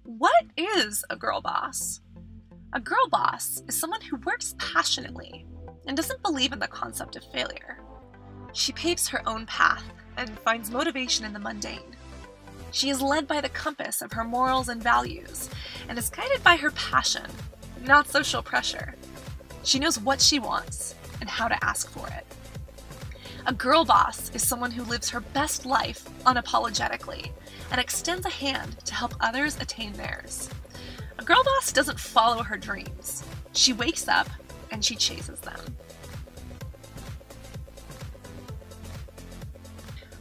What is a girl boss? A girl boss is someone who works passionately and doesn't believe in the concept of failure. She paves her own path and finds motivation in the mundane. She is led by the compass of her morals and values and is guided by her passion, not social pressure. She knows what she wants and how to ask for it. A girl boss is someone who lives her best life unapologetically and extends a hand to help others attain theirs. A girl boss doesn't follow her dreams. She wakes up and she chases them.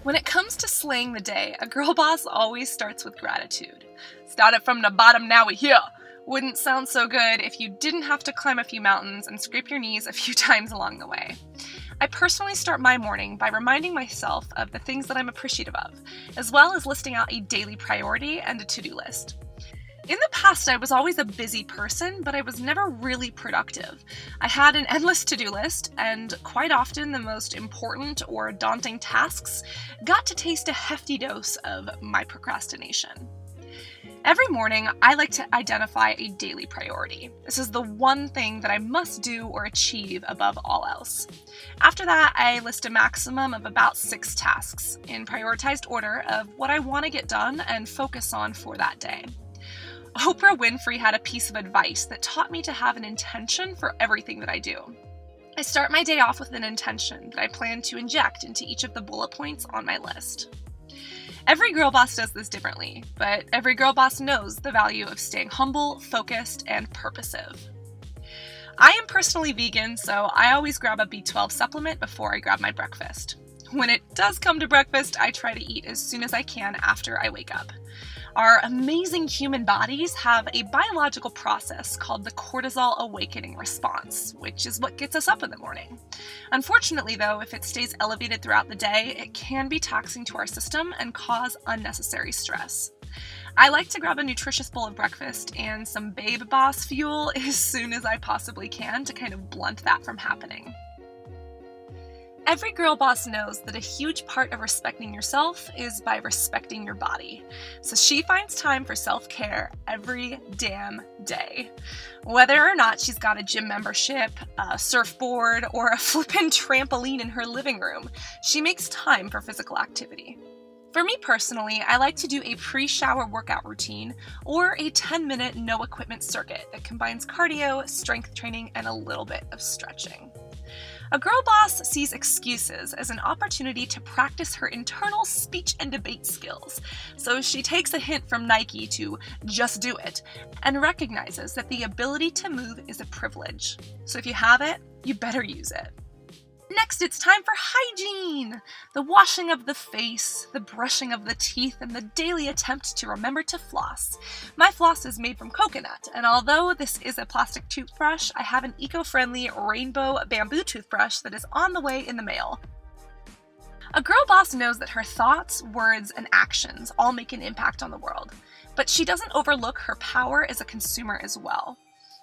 When it comes to slaying the day, a girl boss always starts with gratitude. Started from the bottom, now we here. Wouldn't sound so good if you didn't have to climb a few mountains and scrape your knees a few times along the way. I personally start my morning by reminding myself of the things that I'm appreciative of, as well as listing out a daily priority and a to-do list. In the past, I was always a busy person, but I was never really productive. I had an endless to-do list, and quite often the most important or daunting tasks got to taste a hefty dose of my procrastination. Every morning, I like to identify a daily priority. This is the one thing that I must do or achieve above all else. After that, I list a maximum of about 6 tasks in prioritized order of what I want to get done and focus on for that day. Oprah Winfrey had a piece of advice that taught me to have an intention for everything that I do. I start my day off with an intention that I plan to inject into each of the bullet points on my list. Every girl boss does this differently, but every girl boss knows the value of staying humble, focused, and purposive. I am personally vegan, so I always grab a B12 supplement before I grab my breakfast. When it does come to breakfast, I try to eat as soon as I can after I wake up. Our amazing human bodies have a biological process called the cortisol awakening response, which is what gets us up in the morning. Unfortunately, though, if it stays elevated throughout the day, it can be taxing to our system and cause unnecessary stress. I like to grab a nutritious bowl of breakfast and some Babe Boss fuel as soon as I possibly can to kind of blunt that from happening. Every girl boss knows that a huge part of respecting yourself is by respecting your body. So she finds time for self-care every damn day. Whether or not she's got a gym membership, a surfboard, or a flippin' trampoline in her living room, she makes time for physical activity. For me personally, I like to do a pre-shower workout routine or a 10-minute no-equipment circuit that combines cardio, strength training, and a little bit of stretching. A girl boss sees excuses as an opportunity to practice her internal speech and debate skills, so she takes a hint from Nike to just do it, and recognizes that the ability to move is a privilege. So if you have it, you better use it. Next, it's time for hygiene! The washing of the face, the brushing of the teeth, and the daily attempt to remember to floss. My floss is made from coconut, and although this is a plastic toothbrush, I have an eco-friendly rainbow bamboo toothbrush that is on the way in the mail. A girl boss knows that her thoughts, words, and actions all make an impact on the world, but she doesn't overlook her power as a consumer as well.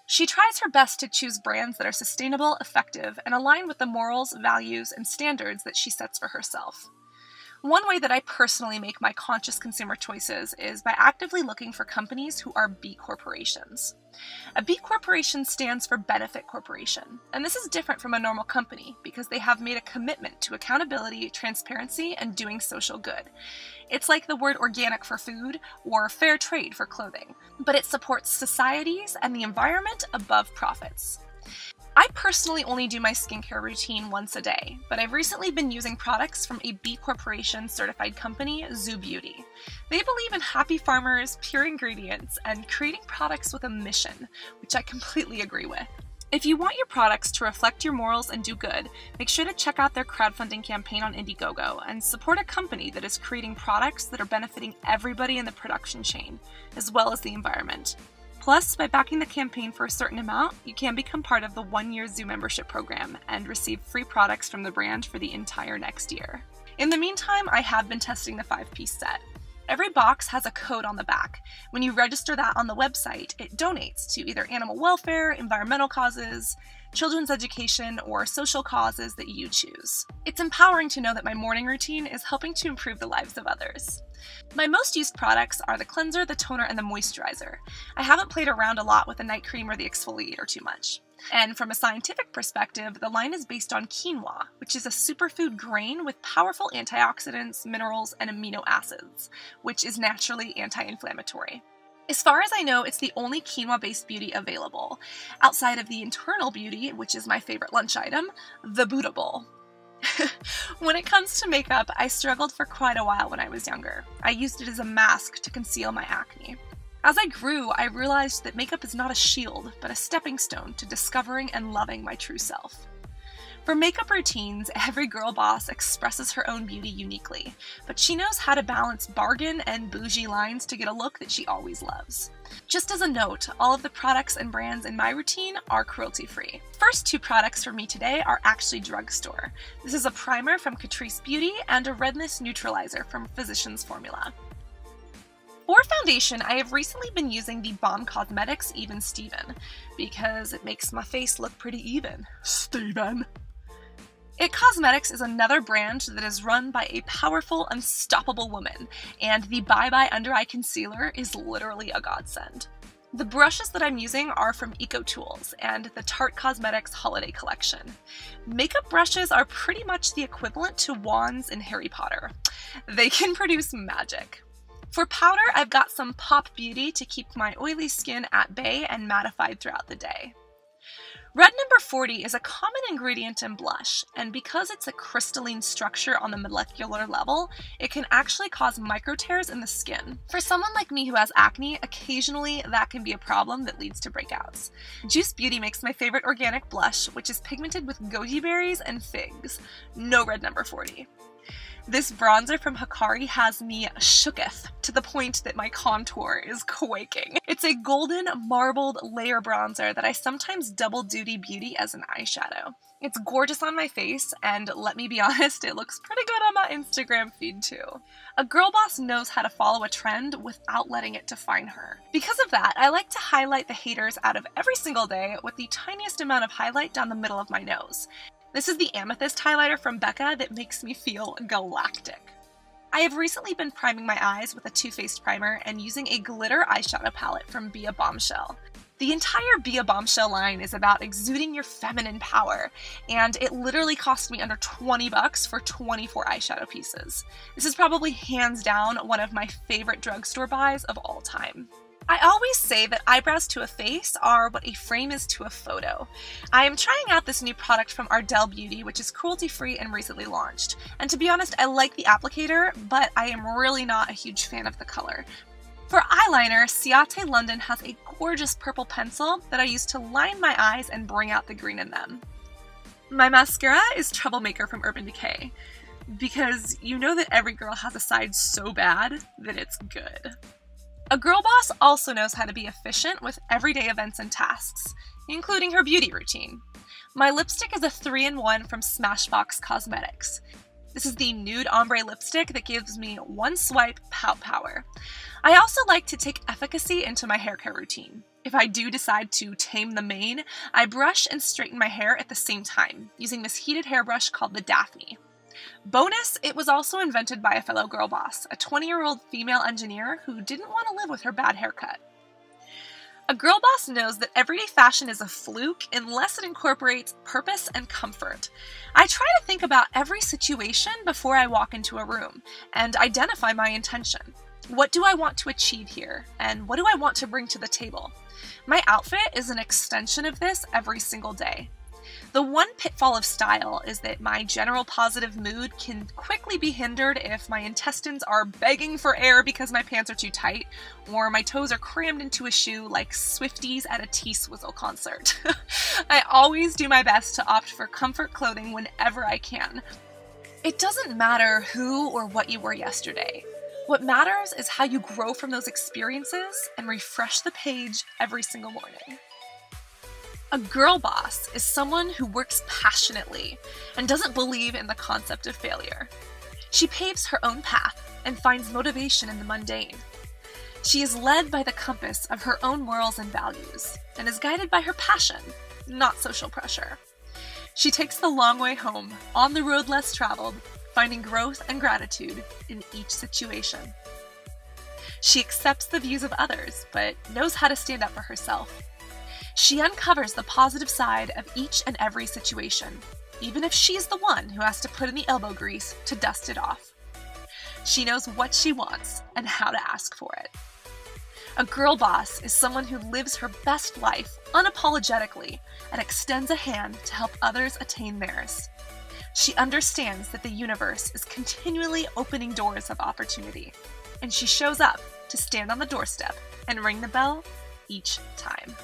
She tries her best to choose brands that are sustainable, effective, and align with the morals, values, and standards that she sets for herself. One way that I personally make my conscious consumer choices is by actively looking for companies who are B corporations. A B corporation stands for Benefit Corporation, and this is different from a normal company because they have made a commitment to accountability, transparency, and doing social good. It's like the word organic for food or fair trade for clothing, but it supports societies and the environment above profits. I personally only do my skincare routine once a day, but I've recently been using products from a B Corporation certified company, Zoo Beauty. They believe in happy farmers, pure ingredients, and creating products with a mission, which I completely agree with. If you want your products to reflect your morals and do good, make sure to check out their crowdfunding campaign on Indiegogo and support a company that is creating products that are benefiting everybody in the production chain, as well as the environment. Plus, by backing the campaign for a certain amount, you can become part of the 1-year Zoo membership program and receive free products from the brand for the entire next year. In the meantime, I have been testing the 5-piece set. Every box has a code on the back. When you register that on the website, it donates to either animal welfare, environmental causes, children's education, or social causes that you choose. It's empowering to know that my morning routine is helping to improve the lives of others. My most used products are the cleanser, the toner, and the moisturizer. I haven't played around a lot with the night cream or the exfoliator too much. And from a scientific perspective, the line is based on quinoa, which is a superfood grain with powerful antioxidants, minerals, and amino acids, which is naturally anti-inflammatory. As far as I know, it's the only quinoa-based beauty available, outside of the internal beauty, which is my favorite lunch item, the Buddha bowl. When it comes to makeup, I struggled for quite a while when I was younger. I used it as a mask to conceal my acne. As I grew, I realized that makeup is not a shield, but a stepping stone to discovering and loving my true self. For makeup routines, every girl boss expresses her own beauty uniquely, but she knows how to balance bargain and bougie lines to get a look that she always loves. Just as a note, all of the products and brands in my routine are cruelty-free. First two products for me today are actually drugstore. This is a primer from Catrice Beauty and a redness neutralizer from Physicians Formula. For foundation, I have recently been using the Balm Cosmetics Even Steven, because it makes my face look pretty even. Steven! It Cosmetics is another brand that is run by a powerful, unstoppable woman, and the Bye Bye Under Eye Concealer is literally a godsend. The brushes that I'm using are from EcoTools and the Tarte Cosmetics Holiday Collection. Makeup brushes are pretty much the equivalent to wands in Harry Potter. They can produce magic. For powder, I've got some Pop Beauty to keep my oily skin at bay and mattified throughout the day. Red number 40 is a common ingredient in blush, and because it's a crystalline structure on the molecular level, it can actually cause micro tears in the skin. For someone like me who has acne, occasionally that can be a problem that leads to breakouts. Juice Beauty makes my favorite organic blush, which is pigmented with goji berries and figs. No red number 40. This bronzer from Hikari has me shooketh to the point that my contour is quaking. It's a golden marbled layer bronzer that I sometimes double duty beauty as an eyeshadow. It's gorgeous on my face, and let me be honest, it looks pretty good on my Instagram feed too. A girl boss knows how to follow a trend without letting it define her. Because of that, I like to highlight the haters out of every single day with the tiniest amount of highlight down the middle of my nose. This is the Amethyst highlighter from Becca that makes me feel galactic. I have recently been priming my eyes with a Too Faced primer and using a glitter eyeshadow palette from Be Bombshell. The entire Be Bombshell line is about exuding your feminine power, and it literally cost me under 20 bucks for 24 eyeshadow pieces. This is probably hands down one of my favorite drugstore buys of all time. I always say that eyebrows to a face are what a frame is to a photo. I am trying out this new product from Ardell Beauty, which is cruelty-free and recently launched. And to be honest, I like the applicator, but I am really not a huge fan of the color. For eyeliner, Ciate London has a gorgeous purple pencil that I use to line my eyes and bring out the green in them. My mascara is Troublemaker from Urban Decay, because you know that every girl has a side so bad that it's good. A girl boss also knows how to be efficient with everyday events and tasks, including her beauty routine. My lipstick is a 3-in-1 from Smashbox Cosmetics. This is the nude ombre lipstick that gives me one swipe pout power. I also like to take efficacy into my hair care routine. If I do decide to tame the mane, I brush and straighten my hair at the same time, using this heated hairbrush called the Daphne. Bonus, it was also invented by a fellow girl boss, a 20-year-old female engineer who didn't want to live with her bad haircut. A girl boss knows that everyday fashion is a fluke unless it incorporates purpose and comfort. I try to think about every situation before I walk into a room and identify my intention. What do I want to achieve here, and what do I want to bring to the table? My outfit is an extension of this every single day. The one pitfall of style is that my general positive mood can quickly be hindered if my intestines are begging for air because my pants are too tight, or my toes are crammed into a shoe like Swifties at a T-Swizzle concert. I always do my best to opt for comfort clothing whenever I can. It doesn't matter who or what you were yesterday. What matters is how you grow from those experiences and refresh the page every single morning. A girl boss is someone who works passionately and doesn't believe in the concept of failure. She paves her own path and finds motivation in the mundane. She is led by the compass of her own morals and values and is guided by her passion, not social pressure. She takes the long way home, on the road less traveled, finding growth and gratitude in each situation. She accepts the views of others, but knows how to stand up for herself. She uncovers the positive side of each and every situation, even if she's the one who has to put in the elbow grease to dust it off. She knows what she wants and how to ask for it. A girl boss is someone who lives her best life unapologetically and extends a hand to help others attain theirs. She understands that the universe is continually opening doors of opportunity, and she shows up to stand on the doorstep and ring the bell each time.